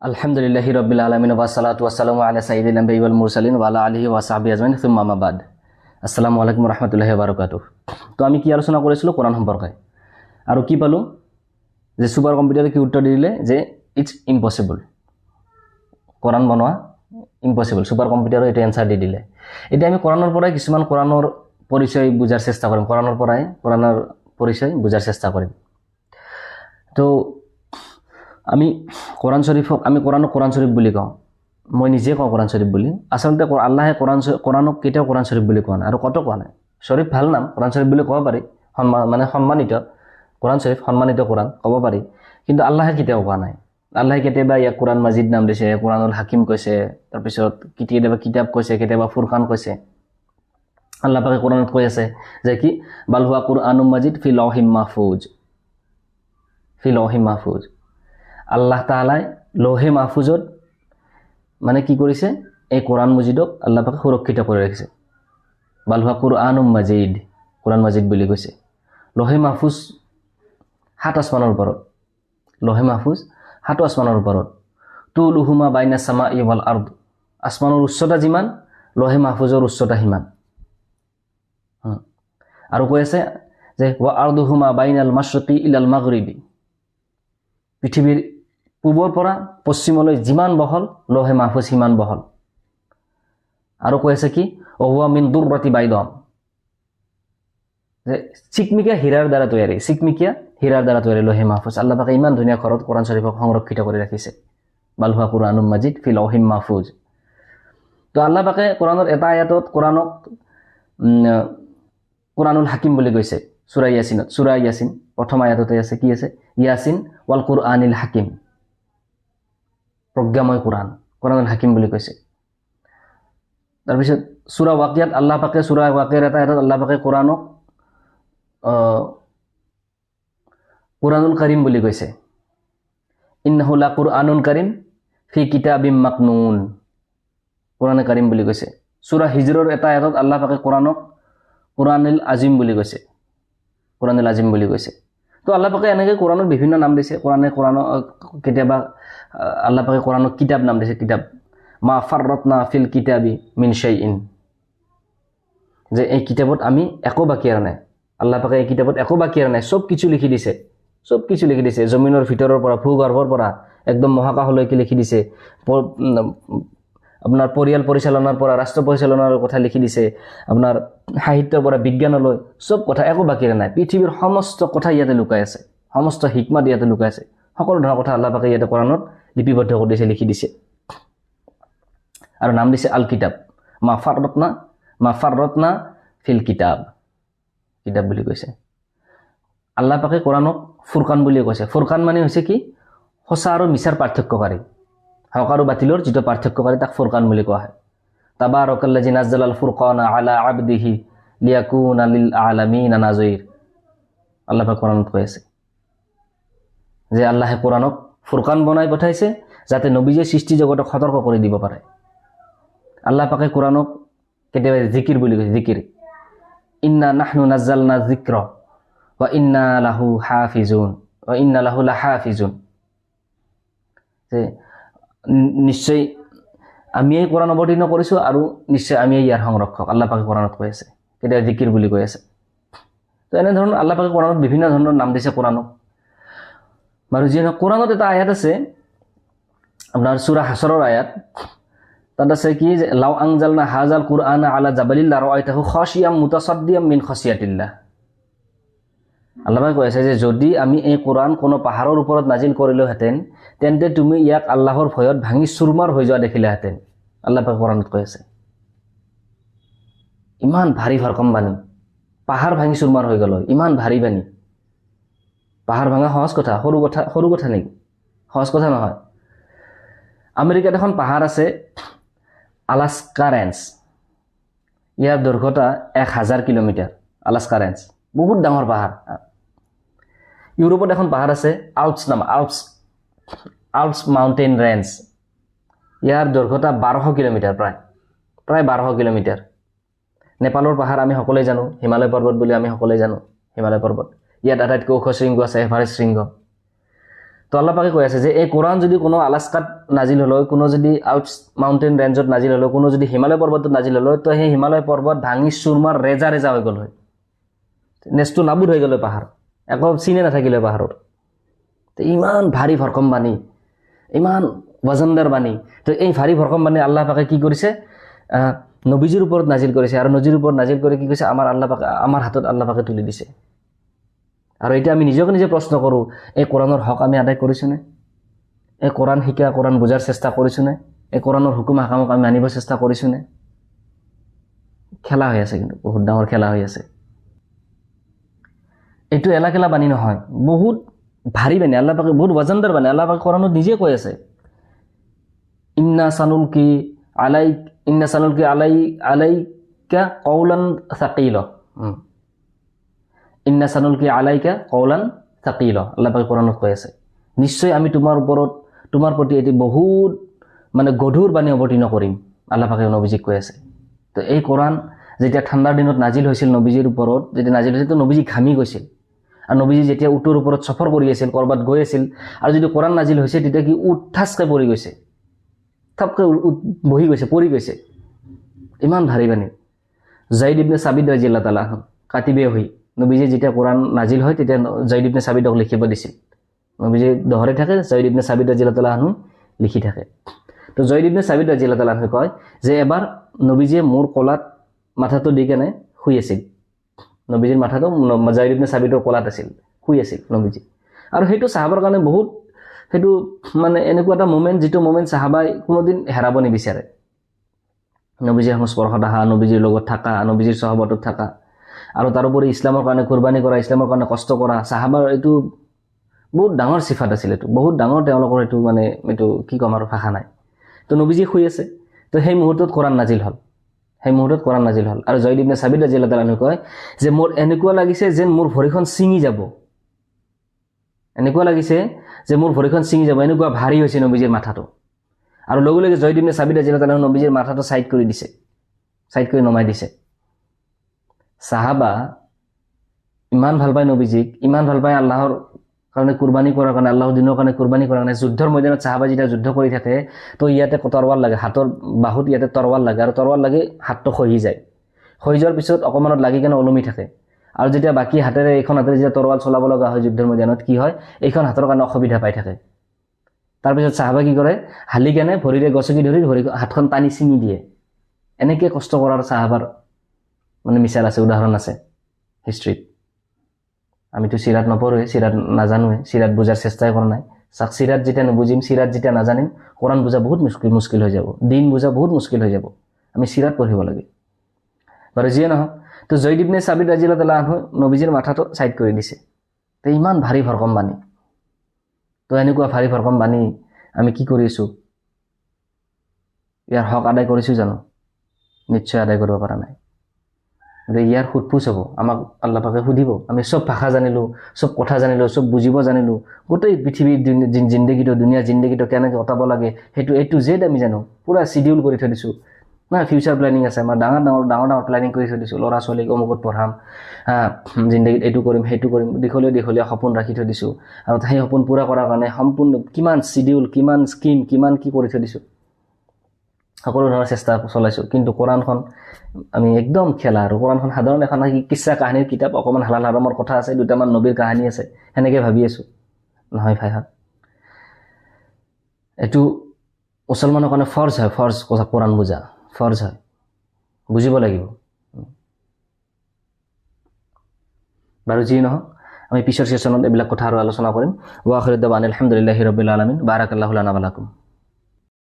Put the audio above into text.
আলহামদুলিল্লাহি রাব্বিল আলামিন ওয়া সালাতু ওয়া সালামু আলা সাইয়্যিদিল আমবিয়া ওয়াল মুরসালিন ওয়া আলা আলিহি ওয়া সাহবিহি আজমাইন সুম্মা আমা বাদ। আসসালামু আলাইকুম ওয়া রাহমাতুল্লাহি ওয়া বারাকাতুহু। তো আমি কি আলোচনা করেছিল কোরআন সম্পর্কে, আৰু কি পালো যে সুপাৰ কম্পিউটাৰে কি উত্তৰ দিলে যে ইটস ইম্পসিবল, কোৰআন বনোৱা ইম্পসিবল। সুপাৰ কম্পিউটাৰে এটা এনসাৰ দি দিলে। এতিয়া আমি কোৰআনৰ পৰাই কিছুমান কোৰআনৰ পৰিচয় বুজাৰ চেষ্টা কৰিম, কোৰআনৰ পৰিচয় বুজাৰ চেষ্টা কৰিম। তো আমি কোরআন শরীফক আমি কোরআন শরীফ বুলি কওঁ, মই নিজে কওঁ কোরআন শরীফ বুলি। আচলতে আল্লাহে কোরআনক কেতিয়াও কোরআন শরীফ বুলি কোৱা নাই আৰু কত কোৱা নাই। শৰীফ ভাল নাম, কোৰআন শৰীফ বুলি ক'ব পাৰি, সম্মানিত কোৰআন শৰীফ, সম্মানিত কোৰআন ক'ব পাৰি, কিন্তু আল্লাহে কেতিয়াও কোৱা নাই। আল্লাহে কেতিয়াবা ইয়াক কোৰআন মাজিদ নাম দিছে, কোৰআনুল হাকিম কৈছে, তাৰপিছত কেতিয়াবা কিতাপ কৈছে, কেতিয়াবা ফুৰকান কৈছে। আল্লাহ পাকে কোৰআনত কৈ আছে যে কি বাল হুৱা কুৰআনুম মাজিদ ফি লাউহিম মাহফুজ, ফি লাউহিম মাহফুজ। আল্লাহ তাআলাই লৌহে মাহফুজত মানে কি কৰিছে, এই কোৰআন মজিদক আল্লাহ পাকে সুৰক্ষিত কৰি ৰাখিছে। বাল হুৱা কুৰআনুম মাজিদ, কোৰআন মাজিদ বুলি কৈছে। লৌহে মাহফুজ 7 আসমানৰ ওপৰত, লৌহে মাহফুজ 7 আসমানৰ ওপৰত। তুলুহুমা বাইনা সামাই ওয়াল আৰদ, আসমানৰ উচ্চতা যিমান লৌহে মাহফুজৰ উচ্চতা সিমান। আৰু কৈ আছে যে ওয়া আৰদুহুমা বাইনাল মাশৰিকি ইলাল মাগৰিবি, পৃথিৱীৰ পূবৰ পৰা পশ্চিমলৈ যিমান বহল লৌহে মাহফুজ সিমান বহল। আৰু কৈ আছে কি ওহুৱা মিন দুৰৰাতি বাইদাম, যে চিকমিকিয়া হীৰাৰ দ্বাৰা তৈয়াৰী, চিকমিকিয়া হীৰাৰ দ্বাৰা তৈয়াৰী লৌহে মাহফুজ। আল্লাহ পাকে ইমান ধুনীয়া ঘৰত কোৰআন শৰীফক সংৰক্ষিত কৰি ৰাখিছে। বাল হুৱা কুৰআনুম মাজিদ ফি লাউহিম মাহফুজ। তো আল্লাহ পাকে কোৰআনৰ এটা আয়াতত কোৰআনক কোৰআনুল হাকিম বুলি কৈছে। সূৰা ইয়াসিনত, সূৰা ইয়াসিন প্ৰথম আয়াততে আছে কি আছে, ইয়াসিন ওয়াল কুৰআনিল হাকিম, প্ৰজ্ঞাময় কোৰআন, কোৰআনুল হাকিম বুলি কৈছে। তাৰপিছত সূৰা ওয়াকিয়াত আল্লাহ পাকে, সূৰা ওয়াকিয়াৰ এটা আয়াতত আল্লাহ পাকে কোরআনক কুরআনুল কারীম বুলি কৈছে। ইন্নাহু লা কুরআনুন কারীম ফি কিতাবিম মাকনুন, কোরআনে কারীম বুলি কৈছে। সূরা হিজৰৰ এটা আয়াতত আল্লাহ পাকে কোৰআনক কুৰআনুল আজিম বুলি কৈছে, কুৰআনুল আজিম বুলি কৈছে। তো আল্লাহ পাকে এনেকৈ কোৰআনৰ বিভিন্ন নাম দিছে। কোরআনক কেতিয়াবা আল্লাহ পাকে কোরআনক কিতাব নাম দিছে, কিতাব। মা ফাররাতনা ফিল কিতাবি মিন শাইইন, যে এই কিতাবত আমি একো বাকি এৰা নাই। আল্লাহ পাকে এই কিতাবত একো বাকি এৰা নাই, সব কিছু লিখি দিছে, সব কিছু লিখি দিছে। জমিনৰ ভিতৰৰ পৰা, ভূগৰ্ভৰ পৰা একদম মহাকাশলৈকে লিখি দিছে। আপোনাৰ পৰিয়াল পৰিচালনাৰ পৰা ৰাষ্ট্ৰ পৰিচালনাৰ কথা লিখি দিছে, আপোনাৰ সাহিত্যৰ পৰা বিজ্ঞানলৈ সব কথা একো বাকি এৰা নাই। পৃথিৱীৰ সমস্ত কথা ইয়াতে লুকাই আছে, সমস্ত হিকমত ইয়াতে লুকাই আছে। সকলো ধৰণৰ কথা আল্লাহ পাকে ইয়াতে কোৰআনত লিপিবদ্ধ কৰি দিছে, লিখি দিছে। আৰু নাম দিছে আল কিতাব। মা ফাৰৰাতনা ফিল কিতাব, কিতাব বুলি কৈছে। আল্লাহ পাকে কোৰআনক ফুৰকান বুলি কৈছে। ফুৰকান মানে হৈছে কি, সঁচা আৰু মিছাৰ পাৰ্থক্যকাৰী, হক আৰু বাতিলৰ যিটো পাৰ্থক্যকাৰী, তাক ফুৰকান বুলি কোৱা হয়। তাবাৰাকাল্লাযী নাযালাল ফুৰকানা আলা আবদিহি লিয়াকুনা লিল আলামিনা নাযীৰ, আল্লাহ পাকে কোৰআনত কৈ আছে যে আল্লাহে কোৰআনক ফুৰকান বনাই পঠাইছে যাতে নবীয়ে সৃষ্টি জগতক সতৰ্ক কৰি দিব পাৰে। আল্লাহ পাকে কোৰআনক কেতিয়াবা জিকিৰ বুলি কৈছে, জিকিৰ। ইন্না নাহনু নাযালনা যিক্ৰা ওয়া ইন্না লাহু হাফিজুন ওয়া ইন্না লাহু লাহাফিজুন, যে নিশ্চয় আমিয়ে কোরআন অৱতীৰ্ণ কৰিছোঁ আৰু নিশ্চয় আমিয়ে ইয়াৰ সংৰক্ষক, আল্লাহ পাকে কোৰআনত কৈ আছে। কেতিয়াবা জিকিৰ বুলি কৈ আছে। তো এনেধৰণৰ আল্লাহ পাকে কোৰআনত বিভিন্ন ধৰণৰ নাম দিছে কোৰআনক। বাৰু যিয়ে নহওক, কোৰআনত এটা আয়াত আছে আপোনাৰ সূৰা হাছৰৰ আয়াত, তাত আছে কি যে লাউ আনজালনা হাজাল কুৰআনা আলা জাবালিল লাৰাআইতাহু খাশিয়াম মুতাসাদ্দিয়াম মিন খাশিয়াতিল্লাহ। আল্লাহ পাকে কৈ আছে যে যদি আমি এই কোরআন কোনো পাহাৰৰ ওপৰত নাজিল কৰিলোহেঁতেন, তেন্তে তুমি ইয়াক আল্লাহৰ ভয়ত ভাঙি চুৰমাৰ হৈ যোৱা দেখিলাহেঁতেন, আল্লাহ পাকে কোৰআনত কৈ আছে। ইমান ভাৰী ভৰকম বাণী, পাহাৰ ভাঙি চুৰমাৰ হৈ গ'ল, ইমান ভাৰী বাণী। পাহাৰ ভাঙা সহজ কথা, সৰু কথা নেকি? সহজ কথা নহয়। আমেৰিকাত এখন পাহাৰ আছে, আলাস্কা ৰেঞ্জ। ইয়াৰ দৈৰ্ঘ্যতা 1000 কিলোমিটাৰ, আলাস্কা ৰেঞ্জ, বহুত ডাঙৰ পাহাৰ। ইউৰোপত এখন পাহাৰ আছে আল্পছ মাউণ্টেইন ৰেঞ্জ। ইয়াৰ দৈৰ্ঘ্যতা 1200 কিলোমিটাৰ, প্ৰায় 1200 কিলোমিটাৰ। নেপালৰ পাহাৰ আমি সকলোৱে জানো, হিমালয় পৰ্বত বুলি আমি সকলোৱে জানো, হিমালয় পৰ্বত। ইয়াত আটাইতকৈ ওখ শৃংগ আছে এভাৰেষ্ট শৃংগ। তো আল্লাহ পাকে কৈ আছে যে এই কোৰআন যদি কোনো আলাস্কাত নাজিল হলো, কোনো যদি আল্পছ মাউন্টেন ৰেঞ্জত নাজিল হলো, কোনো যদি হিমালয় পৰ্বতত নাজিল হলো, তো সেই হিমালয় পৰ্বত ভাঙি চুৰমাৰ ৰেজা ৰেজা হৈ গ'ল হয়, নেচটো নাবুদ হৈ গ'ল পাহাৰ, একো চিনে নাথাকিলে পাহাৰৰ। তো ইমান ভাৰী ভৰকম বাণী, ইমান ৱজনদাৰ বাণী। তো এই ভাৰী ভৰকম বাণী আল্লাহ পাকে কি কৰিছে, নবীজিৰ ওপৰত নাজিল কৰিছে, আৰু নবীজিৰ ওপৰত নাজিল কৰি কি কৈছে, আমাৰ হাতত আল্লাহ পাকে তুলি দিছে। আৰু এতিয়া আমি নিজকে নিজে প্ৰশ্ন কৰোঁ, এই কোৰাণৰ হক আমি আদায় কৰিছোঁনে? এই কোৰাণ শিকা, কোৰাণ বুজাৰ চেষ্টা কৰিছোঁনে? এই কোৰাণৰ হুকুম হাকামক আমি মানিব চেষ্টা কৰিছোঁনে? খেলা হৈ আছে, কিন্তু বহুত ডাঙৰ খেলা হৈ আছে। এইটো এলাকেলা বাণী নহয়, বহুত ভাৰী বাণী, আল্লাহ পাকে বহুত ৱজনদাৰ বাণী। আল্লাহ পাকে কোৰাণত নিজে কৈ আছে, ইন্না সানুলকি আলাইকা কওলান সাকিলা, ইন্না সানুলকি আলাইকা কওলান সাকিলা, আল্লাহ পাকে কোৰাণত কৈ আছে, নিশ্চয় আমি তোমাৰ প্ৰতি এটি বহুত মানে গধুৰ বাণী অৱতীৰ্ণ কৰিম, আল্লাহ পাকে নবীজিক কৈ আছে। তো এই কোৰাণ যেতিয়া ঠাণ্ডাৰ দিনত নাজিল হৈছিল নবীজিৰ ওপৰত, যেতিয়া নাজিল হৈছিল, তো নবীজি ঘামি গৈছিল। আৰু নবীজি যেতিয়া উটৰ ওপৰত সফৰ কৰি আছিল, ক'ৰবাত গৈ আছিল, আৰু যদি কোৰাণ নাজিল হৈছে, তেতিয়া কি উট ঠাচকৈ পৰি গৈছে, থপকৈ বহি গৈছে, পৰি গৈছে, ইমান ভাৰী বাণী। জাইদ ইবনে সাবিত ৰাদিয়াল্লাহু তাআলা আনহু কাতিবে হৈ, নবীজি যেতিয়া কোৰাণ নাজিল হয়, তেতিয়া জাইদ ইবনে সাবিতক লিখিব দিছিল। নবীজি দহৰে থাকে, জাইদ ইবনে সাবিত ৰাদিয়াল্লাহু তাআলা আনহু লিখি থাকে। তো জাইদ ইবনে সাবিত ৰাদিয়াল্লাহু তাআলা আনহু কয় যে এবাৰ নবীজিয়ে মোৰ কোলাত মাথাটো দি কেনে শুই আছিল, নবীজিৰ মাথাটো জাইদ ইবনে সাবিতৰ কোলাত আছিল, শুই আছিল নবীজি। আৰু সেইটো সাহাবাৰ কাৰণে বহুত, সেইটো মানে এনেকুৱা এটা মোমেণ্ট, যিটো মোমেণ্ট সাহাবাই কোনোদিন হেৰাব নিবিচাৰে। নবীজিৰ সংস্পৰ্শত অহা, নবীজিৰ লগত থকা, নবীজিৰ চহবতত থকা, আৰু তাৰোপৰি ইছলামৰ কাৰণে কুৰবানী কৰা, ইছলামৰ কাৰণে কষ্ট কৰা, সাহাবাৰ এইটো বহুত ডাঙৰ সিফাত আছিল। এইটো বহুত ডাঙৰ তেওঁলোকৰ, এইটো মানে এইটো কি ক'ম আৰু, ভাষা নাই। তো নবীজি শুই আছে, তো সেই মুহূৰ্তত কোৰাণ নাজিল হ'ল, আৰু জাইদ ইবনে সাবিত ৰাদিয়াল্লাহু তাআলা কয় যে মোৰ এনেকুৱা লাগিছে যেন মোৰ ভৰিখন ছিঙি যাব, এনেকুৱা ভাৰী হৈছে নবীজিৰ মাথাটো। আৰু লগে লগে জাইদ ইবনে সাবিত ৰাদিয়াল্লাহু তাআলা নবীজিৰ মাথাটো সাইড কৰি নমাই দিছে। সাহাবা ইমান ভাল পায় নবীজিক, ইমান ভাল পায় আল্লাহৰ কাৰণে কুৰবানী কৰাৰ কাৰণে, আল্লাহৰ দিনৰ কাৰণে কুৰবানী কৰাৰ কাৰণে। যুদ্ধৰ ময়দানত সাহাবা যেতিয়া যুদ্ধ কৰি থাকে, তো ইয়াতে তৰৱাৰ লাগে, হাতৰ বাহুত ইয়াতে তৰৱাৰ লাগে, আৰু তৰৱাৰ লাগি হাতটো খহি যায়, খহি যোৱাৰ পিছত অকণমানত লাগি কেনে ওলমি থাকে। আৰু যেতিয়া বাকী হাতেৰে, এইখন হাতেৰে যেতিয়া তৰৱাৰ চলাব লগা হয় যুদ্ধৰ ময়দানত, কি হয়, এইখন হাতৰ কাৰণে অসুবিধা পাই থাকে। তাৰপিছত সাহাবা কি কৰে, হালি কেনে ভৰিৰে গছকি ধৰি হাতখন টানি ছিঙি দিয়ে। এনেকৈ কষ্ট কৰাৰ সাহাবাৰ মানে মিছাল আছে, উদাহৰণ আছে হিষ্ট্ৰীত। আমিতো চিৰাত নপঢ়োৱে, চিৰাত নাজানোৱে, চিৰাত বুজাৰ চেষ্টাই কৰা নাই। চাওক, চিৰাত যেতিয়া নুবুজিম, চিৰাত যেতিয়া নাজানিম, কোৰাণ বুজা বহুত মুস্কিল হৈ যাব, দিন বুজা বহুত মুস্কিল হৈ যাব। আমি চিৰাত পঢ়িব লাগে। বাৰু যিয়ে নহওক, তো জাইদ ইবনে সাবিত ৰাদিয়াল্লাহু তাআলা আনহু নবীজিৰ মাথাটো ছাইড কৰি দিছে। তো ইমান ভাৰী ভৰকম বাণী। তো এনেকুৱা ভাৰী ভৰকম বাণী আমি কি কৰি আছোঁ? ইয়াৰ হক আদায় কৰিছোঁ জানো? নিশ্চয় আদায় কৰিব পৰা নাই। ইয়াৰ সোধপোছ হ'ব, আমাক আল্লাহ পাকে সুধিব। আমি চব ভাষা জানিলোঁ, চব কথা জানিলোঁ, চব বুজিব জানিলোঁ, গোটেই পৃথিৱীৰ জিন্দগীটো, দুনিয়াৰ জিন্দগীটো কেনেকৈ কটাব লাগে, সেইটো A to Z আমি জানো, পূৰা চিডিউল কৰি থৈ দিছোঁ। ফিউচাৰ প্লেনিং আছে আমাৰ, ডাঙৰ প্লেনিং কৰি থৈ দিছোঁ। ল'ৰা ছোৱালীক অমুকত পঢ়াম, জিন্দগীত এইটো কৰিম, সেইটো কৰিম, দীঘলীয়া সপোন ৰাখি থৈ দিছোঁ। আৰু সেই সপোন পূৰা কৰাৰ কাৰণে সম্পূৰ্ণ কিমান চিডিউল, কিমান স্কিম, কিমান কি কৰি থৈ দিছোঁ, সকলো ধৰণৰ চেষ্টা চলাইছোঁ। কিন্তু কোৰাণখন আমি একদম খেলা। আৰু কোৰাণখন সাধাৰণ এখন কিচ্ছা কাহিনীৰ কিতাপ, অকণমান হালাল হাৰামৰ কথা আছে, দুটামান নবীৰ কাহিনী আছে, সেনেকৈ ভাবি আছোঁ। নহয় ভাইহত, এইটো মুছলমানৰ কাৰণে ফৰ্জ হয়, কোৰাণ বুজা ফৰ্জ হয়, বুজিব লাগিব। বাৰু যি নহওক, আমি পিছৰ ছেশ্যনত এইবিলাক কথা আৰু আলোচনা কৰিম। ওয়া আখিৰু দাওয়ানা আলহামদুলিল্লাহি ৰাব্বিল আলামিন। বাৰাকাল্লাহু লানা ওয়া লাকুম।